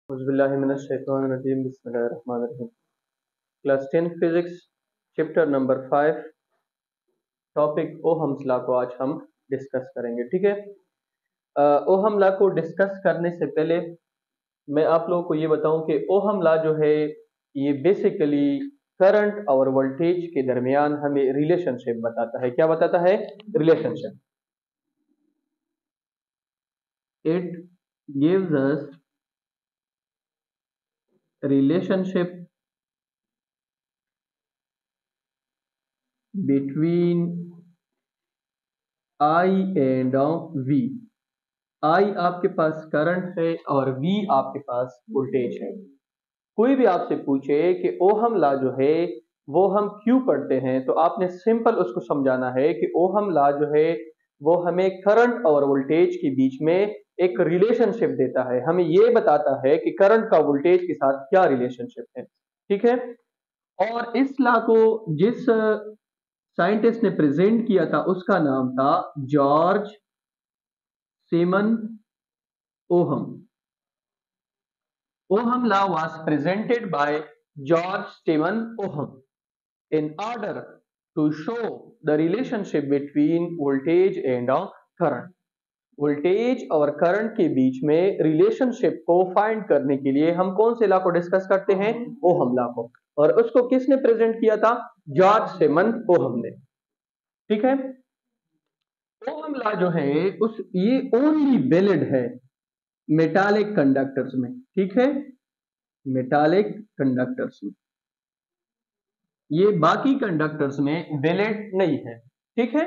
औज़ुबिल्लाहिमिनश्शैतानिर्रजीम बिस्मिल्लाहिर्रहमानिर्रहीम। Class 10 physics chapter number 5 topic Ohm's law को आज हम डिस्कस करेंगे। ठीक है, ओहम लॉ को डिस्कस करने से पहले मैं आप लोगों को ये बताऊं कि ओहम लॉ जो है ये बेसिकली करंट और वोल्टेज के दरमियान हमें रिलेशनशिप बताता है। क्या बताता है? Relationship. It gives us relationship between I and V। I आपके पास करंट है और V आपके पास वोल्टेज है। कोई भी आपसे पूछे कि ओहम लॉ जो है वो हम क्यों पढ़ते हैं, तो आपने सिंपल उसको समझाना है कि ओहम लॉ जो है वो हमें करंट और वोल्टेज के बीच में एक रिलेशनशिप देता है, हमें ये बताता है कि करंट का वोल्टेज के साथ क्या रिलेशनशिप है। ठीक है, और इस लॉ को जिस साइंटिस्ट ने प्रेजेंट किया था उसका नाम था George semen ohm. Ohm law was presented by George Stephen Ohm in order to show the relationship between voltage and current। Voltage और करंट के बीच में रिलेशनशिप को फाइंड करने के लिए हम कौन से लॉ को डिस्कस करते हैं? ओहम लॉ को। और उसको किसने प्रेजेंट किया था? जॉर्ज सीमन ओहम ने। ठीक है, ओहम लॉ जो है ये ओनली वैलिड है मेटालिक कंडक्टर्स में। ठीक है, मेटालिक कंडक्टर्स में, ये बाकी कंडक्टर्स में वैलिड नहीं है। ठीक है,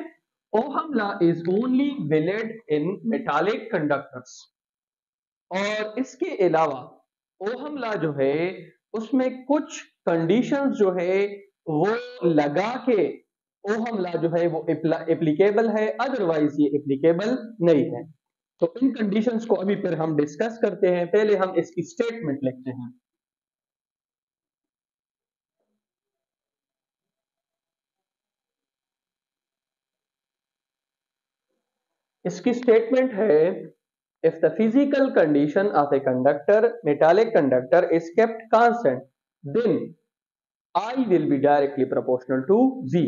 ohm law is only valid in metallic conductors. और इसके अलावा ओहम लॉ जो है उसमें कुछ कंडीशंस जो है वो लगा के ओहम लॉ जो है वो एप्लीकेबल है, अदरवाइज ये एप्लीकेबल नहीं है। तो इन कंडीशंस को अभी फिर हम डिस्कस करते हैं। पहले हम इसकी स्टेटमेंट लिखते हैं। इसकी स्टेटमेंट है, if the physical condition of a conductor, metallic conductor, is kept constant, then I will be directly proportional to V।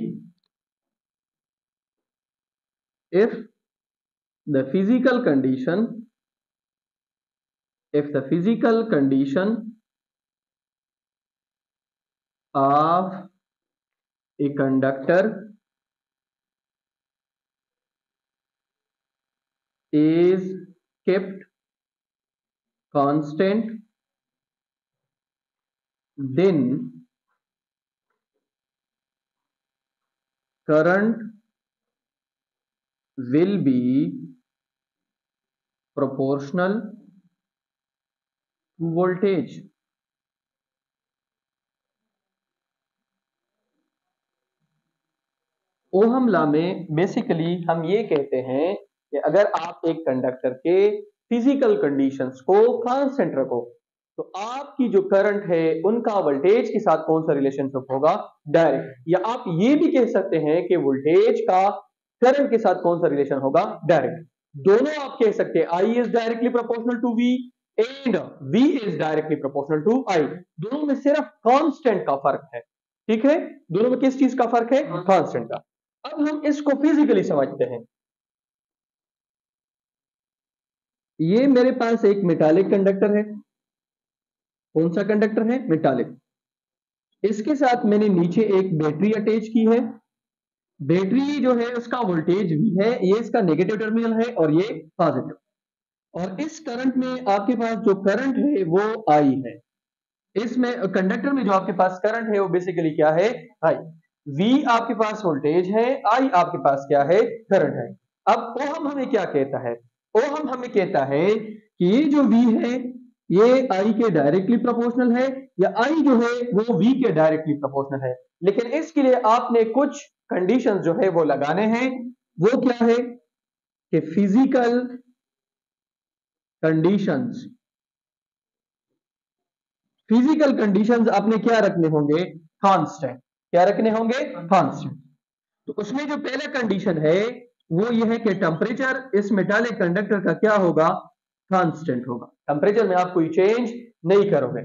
if the physical condition of a conductor is kept constant, then current will be proportional to voltage। Ohm law में basically हम ये कहते हैं कि अगर आप एक conductor के फिजिकल कंडीशंस को कांस्टेंट रखो तो आपकी जो करंट है उनका वोल्टेज के साथ कौन सा रिलेशनशिप होगा? डायरेक्ट। या आप ये भी कह सकते हैं कि वोल्टेज का करंट के साथ कौन सा रिलेशन होगा? डायरेक्ट। दोनों आप कह सकते हैं, I is directly proportional to V and V is directly proportional to I. दोनों में सिर्फ कांस्टेंट का फर्क है। ठीक है, दोनों में किस चीज का फर्क है? कांस्टेंट का। अब हम इसको फिजिकली समझते हैं। ये मेरे पास एक मेटालिक कंडक्टर है। कौन सा कंडक्टर है? मेटालिक। इसके साथ मैंने नीचे एक बैटरी अटैच की है। बैटरी जो है उसका वोल्टेज भी है, ये इसका नेगेटिव टर्मिनल है और ये पॉजिटिव। और इस करंट में आपके पास जो करंट है वो आई है। इसमें कंडक्टर में जो आपके पास करंट है वो बेसिकली क्या है? आई। V आपके पास वोल्टेज है, I आपके पास क्या है? करंट है। अब ओहम हमें क्या कहता है? ओहम हमें कहता है कि ये जो V है ये I के डायरेक्टली प्रोपोर्शनल है, या I जो है वो V के डायरेक्टली प्रोपोर्शनल है। लेकिन इसके लिए आपने कुछ कंडीशंस जो है वो लगाने हैं। वो क्या है कि फिजिकल कंडीशंस, फिजिकल कंडीशंस आपने क्या रखने होंगे? कांस्टेंट। क्या रखने होंगे? कांस्टेंट। तो उसमें जो पहला कंडीशन है वो ये है कि टेम्परेचर इस मेटालिक कंडक्टर का क्या होगा? कांस्टेंट होगा, टेम्परेचर में आप कोई चेंज नहीं करोगे।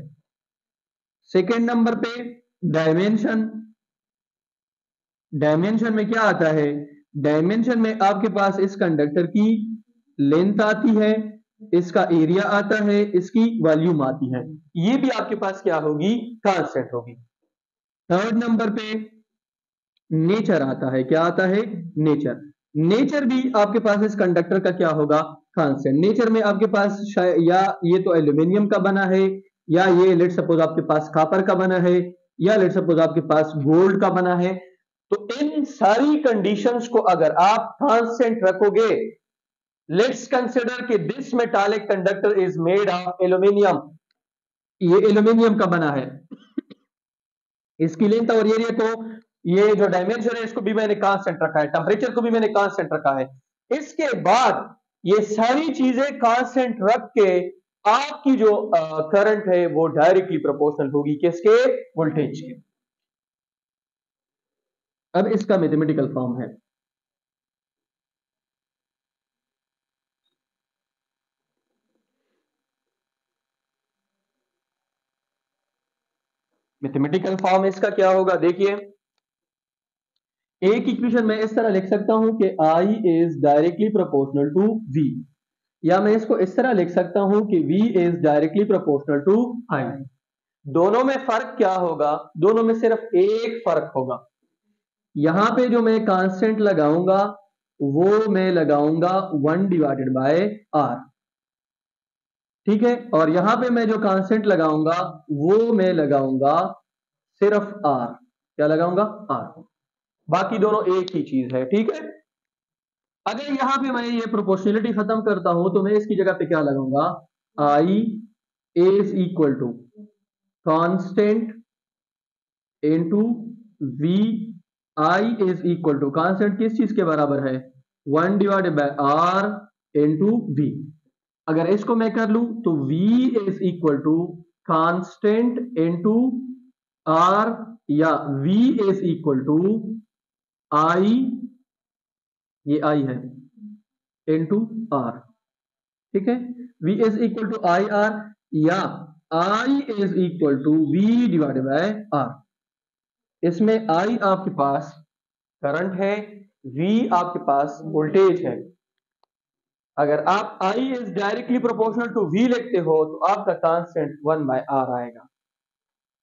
सेकेंड नंबर पे डायमेंशन। डायमेंशन में क्या आता है? डायमेंशन में आपके पास इस कंडक्टर की लेंथ आती है, इसका एरिया आता है, इसकी वॉल्यूम आती है, ये भी आपके पास क्या होगी? कांस्टेंट होगी। थर्ड नंबर पे नेचर आता है। क्या आता है? नेचर। नेचर भी आपके पास इस कंडक्टर का क्या होगा? कांस्टेंट। नेचर में आपके पास या ये तो एल्यूमिनियम का बना है, या ये लेट सपोज आपके पास कॉपर का बना है, या लेट सपोज आपके पास गोल्ड का बना है। तो इन सारी कंडीशंस को अगर आप कांस्टेंट रखोगे, लेट्स कंसिडर कि this metallic conductor is made of aluminium, ये एल्यूमिनियम का बना है, इसकी लेंथ और एरिया को, ये जो डायमेंशन है इसको भी मैंने कांस्टेंट रखा है, टेम्परेचर को भी मैंने कांस्टेंट रखा है। इसके बाद ये सारी चीजें कांस्टेंट रख के आपकी जो करंट है वो डायरेक्टली प्रोपोर्शनल होगी किसके? वोल्टेज के। अब इसका मैथमेटिकल फॉर्म है। मैथमेटिकल फॉर्म इसका क्या होगा? देखिए, एक इक्वेशन मैं इस तरह लिख सकता हूं कि I is directly proportional to V, या मैं इसको इस तरह लिख सकता हूं कि V is directly proportional to I। दोनों में फर्क क्या होगा? दोनों में सिर्फ एक फर्क होगा, यहां पे जो मैं कांस्टेंट लगाऊंगा वो मैं लगाऊंगा 1 डिवाइडेड बाय R, ठीक है, और यहां पे मैं जो कांस्टेंट लगाऊंगा वो मैं लगाऊंगा सिर्फ R। क्या लगाऊंगा? R। बाकी दोनों एक ही चीज है, ठीक है। अगर यहां पे मैं ये प्रोपोर्शनलिटी खत्म करता हूं तो मैं इसकी जगह पे क्या लगाऊंगा? I is equal to constant into V। I is equal to constant किस चीज के बराबर है? 1 divided by R into V। अगर इसको मैं कर लूं तो V is equal to constant into R, या V is equal to I, ये I है, इनटू R, ठीक है। V is equal to I R, या I is equal to V divided by R। इसमें I आपके पास करंट है, V आपके पास वोल्टेज है। अगर आप I is directly proportional to V लिखते हो तो आपका कांस्टेंट 1 बाय R आएगा।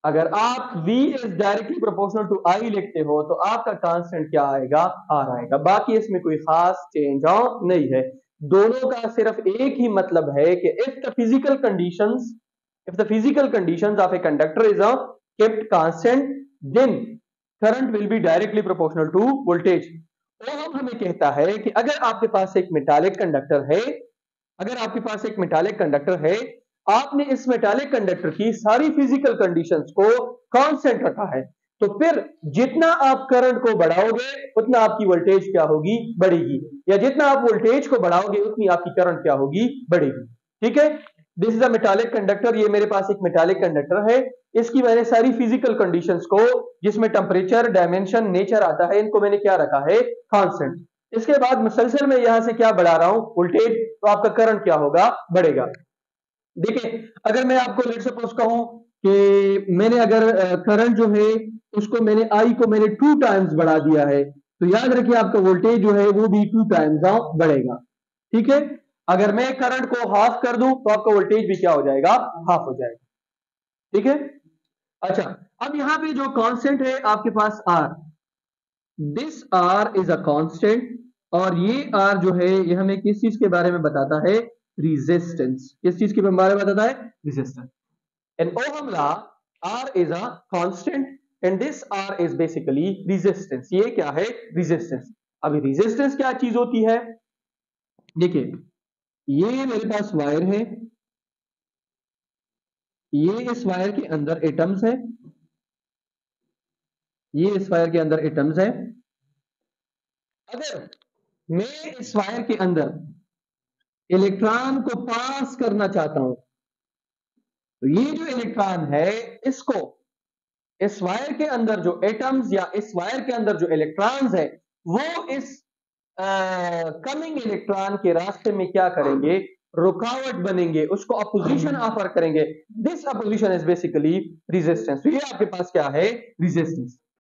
अगर आप V is directly proportional to I लिखते हो तो आपका कांस्टेंट क्या आएगा? R आएगा। बाकी इसमें कोई खास चेंज नहीं है, दोनों का सिर्फ एक ही मतलब है कि if the physical conditions of a conductor is kept constant, then current will be directly proportional to voltage। Ohm हमें कहता है कि अगर आपके पास एक मेटालिक कंडक्टर है, आपने इस मेटालिक कंडक्टर की सारी फिजिकल कंडीशंस को कांस्टेंट रखा है, तो फिर जितना आप करंट को बढ़ाओगे उतना आपकी वोल्टेज क्या होगी? बढ़ेगी, या जितना आप वोल्टेज को बढ़ाओगे उतनी आपकी करंट क्या होगी? बढ़ेगी, ठीक है। This is a metallic conductor, ये मेरे पास एक मेटालिक कंडक्टर है, इसकी मैंने सारी फिजिकल कंडीशंस को, जिसमें टेम्परेचर, डायमेंशन, नेचर आता है, इनको मैंने क्या रखा है? कांस्टेंट। इसके बाद मुसलसल में यहां से क्या बढ़ा रहा हूं? वोल्टेज, तो आपका करंट क्या होगा? बढ़ेगा। देखिए, अगर मैं आपको लेट सपोज कहूं कि मैंने अगर करंट जो है उसको मैंने I को मैंने 2 टाइम्स बढ़ा दिया है, तो याद रखिए आपका वोल्टेज जो है वो भी 2 टाइम्स बढ़ेगा, ठीक है। अगर मैं करंट को हाफ कर दूं तो आपका वोल्टेज भी क्या हो जाएगा? हाफ हो जाएगा, ठीक है। अच्छा, अब यहां पे जो कांस्टेंट है आपके पास R, this R is a constant, और ये R जो है ये हमें किस चीज के बारे में बताता है? रेजिस्टेंस। किस चीज के बारे में बताता है? Resistance. In Ohm law, R is a constant and this R is basically resistance। ये क्या है? रेजिस्टेंस। अभी रेजिस्टेंस क्या चीज होती है? देखिए, ये मेरे पास वायर है, ये इस वायर के अंदर एटम्स है, ये इस वायर के अंदर एटम्स है। अगर मैं इस वायर के अंदर इलेक्ट्रॉन को पास करना चाहता हूं, तो ये जो इलेक्ट्रॉन है इसको इस वायर के अंदर जो एटम्स या इस वायर के अंदर जो इलेक्ट्रॉन्स है वो इस कमिंग इलेक्ट्रॉन के रास्ते में क्या करेंगे? रुकावट बनेंगे, उसको अपोजिशन ऑफर करेंगे, this opposition is basically resistance. तो ये आपके पास क्या है, रेजिस्टेंस।